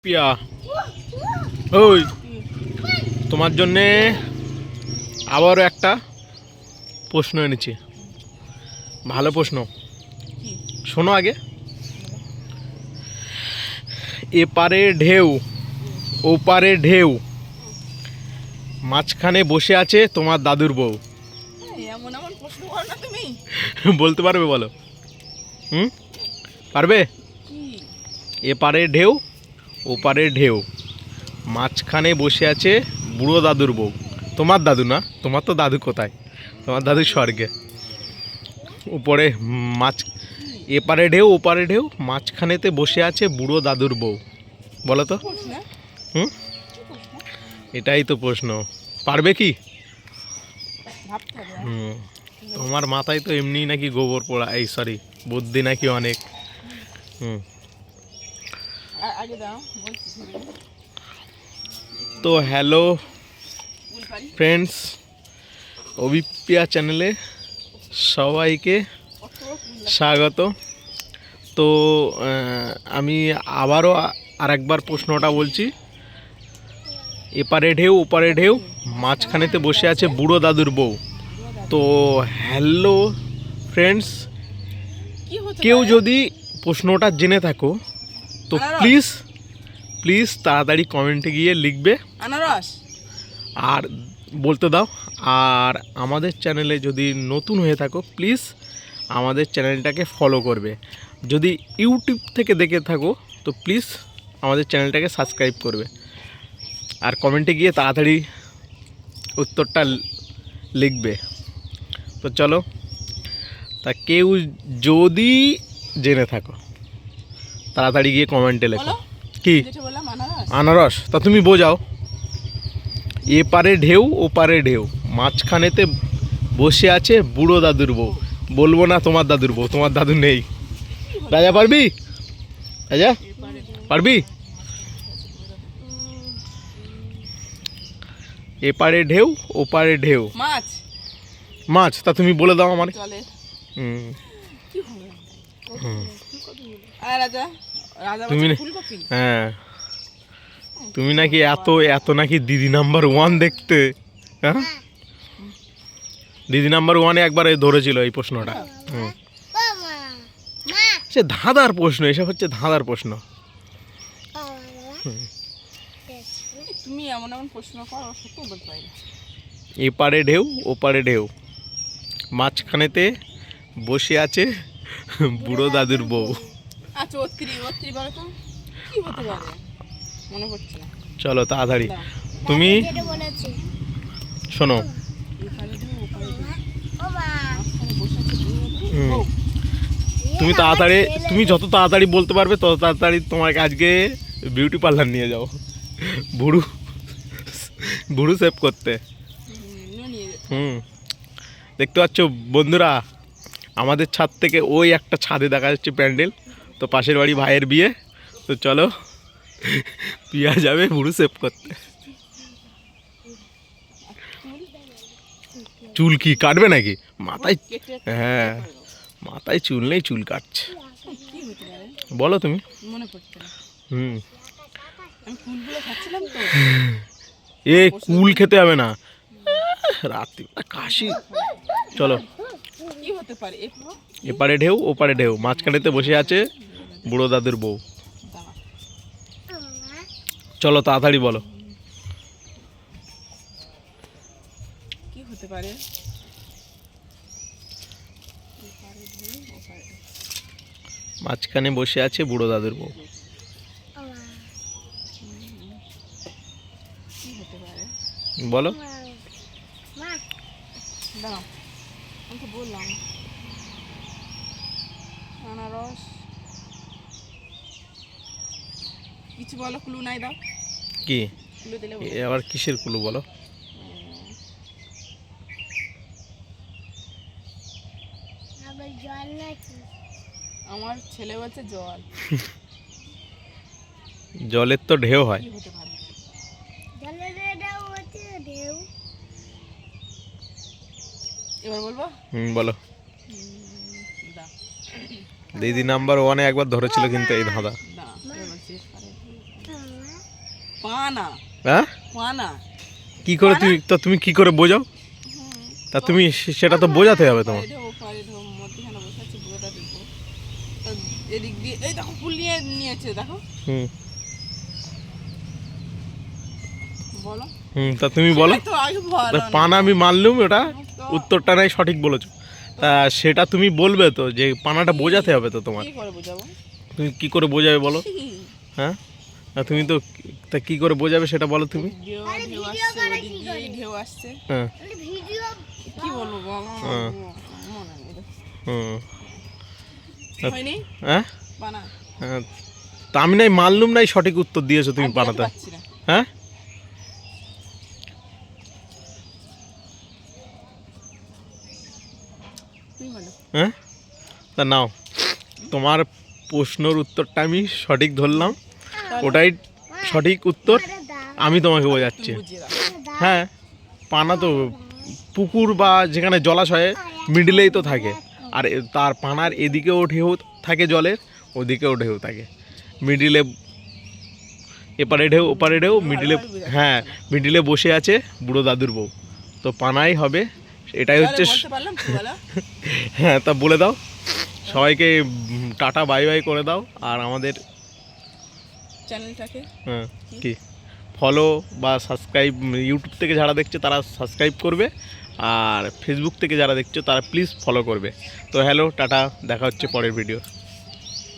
পিয়া ওই তোমার জন্যে আবারও একটা প্রশ্ন এনেছি, ভালো প্রশ্ন, শোনো আগে। এপারে ঢেউ ওপারে ঢেউ, মাঝখানে বসে আছে তোমার দাদুর বউ। এমন এমন প্রশ্ন করো না তুমি। বলতে পারবে? বলো। পারবে? এপারে ঢেউ ওপারে ঢেউ, মাঝখানে বসে আছে বুড়ো দাদুর বউ। তোমার দাদু না, তোমার তো দাদু কোথায়, তোমার দাদু স্বর্গে। উপরে মাছ, এপারে ঢেউ ওপারে ঢেউ, মাঝখানেতে বসে আছে বুড়ো দাদুর বউ। বলো তো। এটাই তো প্রশ্ন। পারবে কি? তোমার মাথায় তো এমনি নাকি গোবর পোড়া, এই সরি বুদ্ধি নাকি অনেক। তো হ্যালো ফ্রেন্ডস, অভিপ্রিয়া চ্যানেলে সবাইকে স্বাগত। তো আমি আবারও আরেকবার প্রশ্নটা বলছি। এপারে ঢেউ ওপারে ঢেউ, মাঝখানেতে বসে আছে বুড়ো দাদুর বউ। তো হ্যালো ফ্রেন্ডস, কেউ যদি প্রশ্নটা জেনে থাকো তো প্লিজ তাড়াতাড়ি কমেন্টে গিয়ে লিখবে আর বলতে দাও। আর আমাদের চ্যানেলে যদি নতুন হয়ে থাকো প্লিজ আমাদের চ্যানেলটাকে ফলো করবে। যদি ইউটিউব থেকে দেখে থাকো তো প্লিজ আমাদের চ্যানেলটাকে সাবস্ক্রাইব করবে। আর কমেন্টে গিয়ে তাড়াতাড়ি উত্তরটা লিখবে। তো চলো, তা কেউ যদি জেনে থাকো তাড়াতাড়ি গিয়ে কমেন্টে লেখো। কি আনারস? তা তুমি বোঝাও। এপারে ঢেউ ওপারে ঢেউ, মাঝখানেতে বসে আছে বুড়ো দাদুর বউ। বলবো না তোমার দাদুর বউ, তোমার দাদু নেই। রাজা পারবি? রাজা পারবি? এপারে ঢেউ ওপারে ঢেউ, মাছ। তা তুমি বলে দাও আমার। তুমি হ্যাঁ, তুমি নাকি এত নাকি দিদি নাম্বার 1 দেখতে। হ্যাঁ, দিদি নাম্বার 1-এ একবার ধরেছিল এই প্রশ্নটা। সে ধাঁধার প্রশ্ন, এসব হচ্ছে ধাঁধার প্রশ্ন। তুমি এমন এমন প্রশ্ন করো, সত্যি বলতে পারি না। এপারে ঢেউ ওপারে ঢেউ, মাঝখানেতে বসে আছে বুড়ো দাদুর বউ। আচ্ছা, অত্রি বলো তো কি হতে পারে, মনে পড়ছে না। চলো তাড়াতাড়ি, তুমি শোনো। তুমি তাড়াতাড়ি, তুমি যত তাড়াতাড়ি বলতে পারবে তত তাড়াতাড়ি তোমাকে আজকে বিউটি পার্লার নিয়ে যাও, ভুরু সেভ করতে। দেখতে পাচ্ছ বন্ধুরা, আমাদের ছাদ থেকে ওই একটা ছাদে দেখা যাচ্ছে প্যান্ডেল। তো পাশের বাড়ি ভাইয়ের বিয়ে। তো চলো পিয়া যাবে ভুরু সেভ করতে। চুল কি কাটবে নাকি মাথায়? হ্যাঁ, মাথায় চুল নেই, চুল কাটছে। বলো তুমি। এ কুল খেতে হবে না, রাত্রি কাশি। চলো, এপারে ঢেউ ওপারে ঢেউ, মাঝখানেতে বসে আছে বুড়ো দাদুর বউ। চলো তাড়াতাড়ি বলো। কি হতে পারে? মাঝখানে বসে আছে বুড়ো দাদুর বউ। বলো। বললাম আনারস। কিছু বলো, ক্লু নাই দাও। কি ক্লু দিলে আবার কিসের কুলু? বলো। আমার ছেলে বলছে জল। জলের তো ঢেউ হয়। এবার বলবো। বলো। দিদি নাম্বার 1-এ একবার ধরেছিল কিন্তু এই ধাঁধা। পানা হ্যাঁ পানা কি করে তুমি কি করে বোঝাও? তা তুমি সেটা তো বোঝাতে হবে তোমার। পারে ঢো মধ্যখানে বসে আছে বুড়ো দাদুর বউ। তো এদিক দিয়ে এই দেখো ফুলিয়ে নিয়েছে দেখো। হুম বলো তা তুমি বলো। সেটাই তো আগে বলো তা না। পানা আমি মানলুম, ওটা তো উত্তরটা নাই সঠিক বলেছো। তা সেটা তুমি বলবে তো, যে পানাটা বোঝাতে হবে তো তোমার। কি করে বোঝাবো? তুমি কি করে বোঝাবে বলো? হ্যাঁ তা তুমি তো তা কি করে বোঝাবে সেটা বলো তুমি। ঢেউ ঢেউ আসছে ওদিক দিয়ে ঢেউ আসছে। হ্যাঁ কি বলবো বলো? হ্যাঁ। মনে নেই রে। হুম হয়নি হ্যাঁ পানা হ্যাঁ, তা আমি নাই মানলুম নাই সঠিক উত্তর দিয়েছো তুমি আর বোঝাতে পানাতে। পারছি না। হ্যাঁ তুমি বলো। হ্যাঁ তা নাও, তোমার প্রশ্নর উত্তরটা আমি সঠিক ধরলাম, ওটাই সঠিক উত্তর। আমি তোমাকে বোঝাচ্ছি। বুঝিয়ে দাও। হ্যাঁ পানা তো পুকুর বা যেখানে জলাশয়ে মিডিলেই তো থাকে, আর তার পানার এদিকেও ঢেউ থাকে জলের, ওদিকেও ঢেউ থাকে, মিডিলে এপারে ঢেউ ওপারে ঢেউ, মিডিলে হ্যাঁ মিডিলে বসে আছে বুড়ো দাদুর বউ, তো পানাই হবে। এটাই হচ্ছে তাহলে বলতে পারলাম কি বলো? হ্যাঁ তা বলে দাও সবাইকে, টাটা বাই বাই করে দাও। আর আমাদের চ্যানেলটাকে হ্যাঁ কি ফলো বা সাবস্ক্রাইব, ইউটিউব থেকে যারা দেখছে তারা সাবস্ক্রাইব করবে, আর ফেসবুক থেকে যারা দেখছো তারা প্লিজ ফলো করবে। তো হ্যালো টাটা, দেখা হচ্ছে পরের ভিডিও।